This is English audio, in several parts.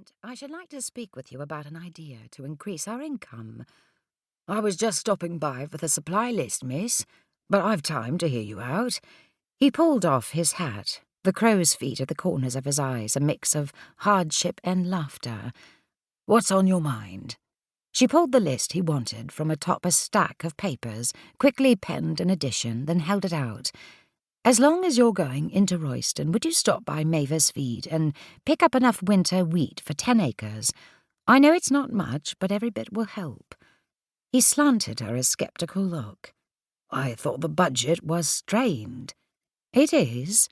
moment, I should like to speak with you about an idea to increase our income. I was just stopping by for the supply list, miss, but I've time to hear you out. He pulled off his hat, the crow's feet at the corners of his eyes, a mix of hardship and laughter. What's on your mind? She pulled the list he wanted from atop a stack of papers, quickly penned an addition, then held it out. As long as you're going into Royston, would you stop by Mavis Feed and pick up enough winter wheat for 10 acres? I know it's not much, but every bit will help. He slanted her a sceptical look. I thought the budget was strained. It is.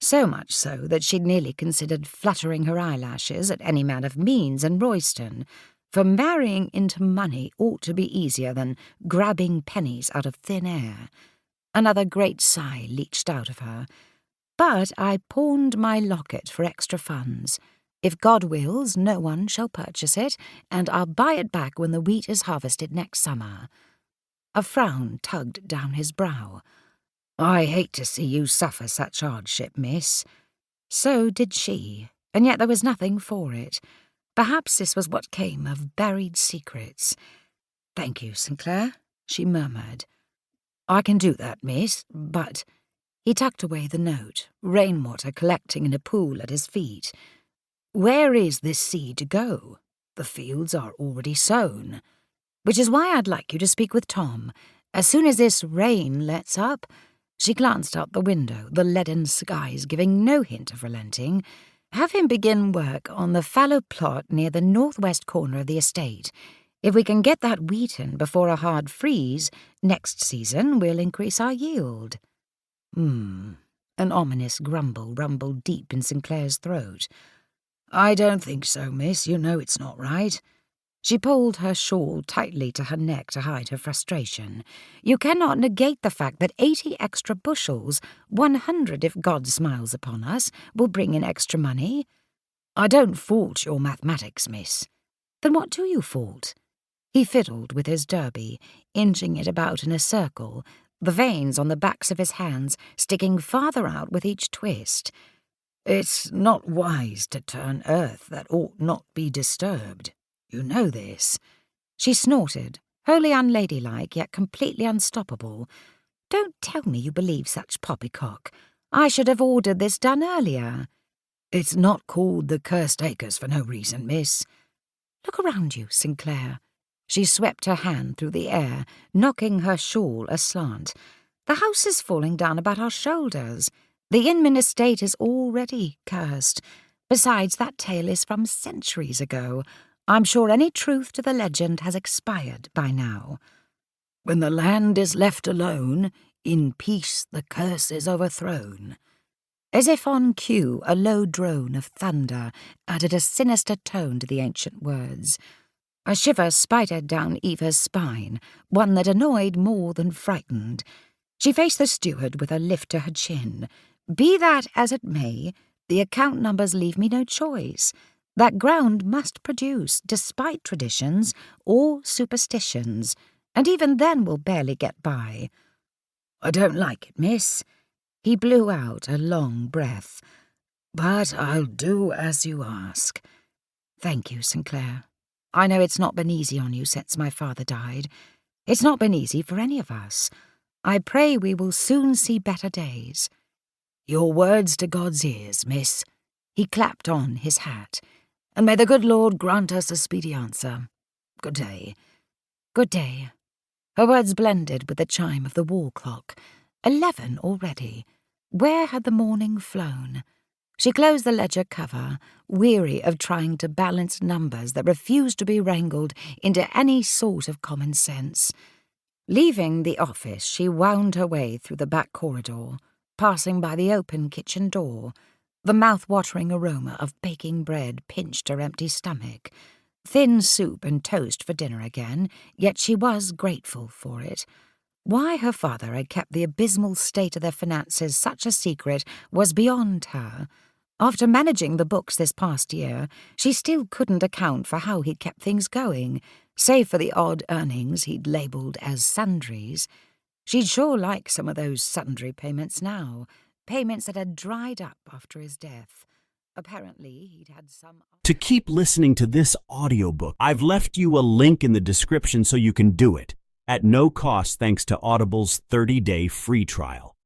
So much so that she'd nearly considered fluttering her eyelashes at any man of means in Royston, for marrying into money ought to be easier than grabbing pennies out of thin air. Another great sigh leached out of her. But I pawned my locket for extra funds. If God wills, no one shall purchase it, and I'll buy it back when the wheat is harvested next summer. A frown tugged down his brow. I hate to see you suffer such hardship, miss. So did she, and yet there was nothing for it. Perhaps this was what came of buried secrets. Thank you, Sinclair, she murmured. I can do that, miss, but— He tucked away the note, rainwater collecting in a pool at his feet. Where is this seed to go? The fields are already sown. Which is why I'd like you to speak with Tom. As soon as this rain lets up— She glanced out the window, the leaden skies giving no hint of relenting. Have him begin work on the fallow plot near the northwest corner of the estate. If we can get that wheat in before a hard freeze, next season we'll increase our yield. An ominous grumble rumbled deep in Sinclair's throat. I don't think so, miss. You know it's not right. She pulled her shawl tightly to her neck to hide her frustration. You cannot negate the fact that 80 extra bushels, 100 if God smiles upon us, will bring in extra money. I don't fault your mathematics, miss. Then what do you fault? He fiddled with his derby, inching it about in a circle, the veins on the backs of his hands sticking farther out with each twist. It's not wise to turn earth that ought not be disturbed. You know this. She snorted, wholly unladylike, yet completely unstoppable. Don't tell me you believe such poppycock. I should have ordered this done earlier. It's not called the Cursed Acres for no reason, miss. Look around you, Sinclair. She swept her hand through the air, knocking her shawl aslant. The house is falling down about our shoulders. The Inman estate is already cursed. Besides, that tale is from centuries ago. I'm sure any truth to the legend has expired by now. When the land is left alone, in peace the curse is overthrown. As if on cue, a low drone of thunder added a sinister tone to the ancient words. A shiver spidered down Eva's spine, one that annoyed more than frightened. She faced the steward with a lift to her chin. Be that as it may, the account numbers leave me no choice. That ground must produce, despite traditions or superstitions, and even then we'll barely get by. I don't like it, miss. He blew out a long breath. But I'll do as you ask. Thank you, Sinclair. I know it's not been easy on you since my father died. It's not been easy for any of us. I pray we will soon see better days. Your words to God's ears, miss. He clapped on his hat. And may the good Lord grant us a speedy answer. Good day. Good day. Her words blended with the chime of the wall clock. 11 already. Where had the morning flown? She closed the ledger cover, weary of trying to balance numbers that refused to be wrangled into any sort of common sense. Leaving the office, she wound her way through the back corridor, passing by the open kitchen door. The mouth-watering aroma of baking bread pinched her empty stomach. Thin soup and toast for dinner again, yet she was grateful for it. Why her father had kept the abysmal state of their finances such a secret was beyond her. After managing the books this past year, she still couldn't account for how he'd kept things going, save for the odd earnings he'd labelled as sundries. She'd sure like some of those sundry payments now, payments that had dried up after his death. Apparently, he'd had some... To keep listening to this audiobook, I've left you a link in the description so you can do it, at no cost thanks to Audible's 30-day free trial.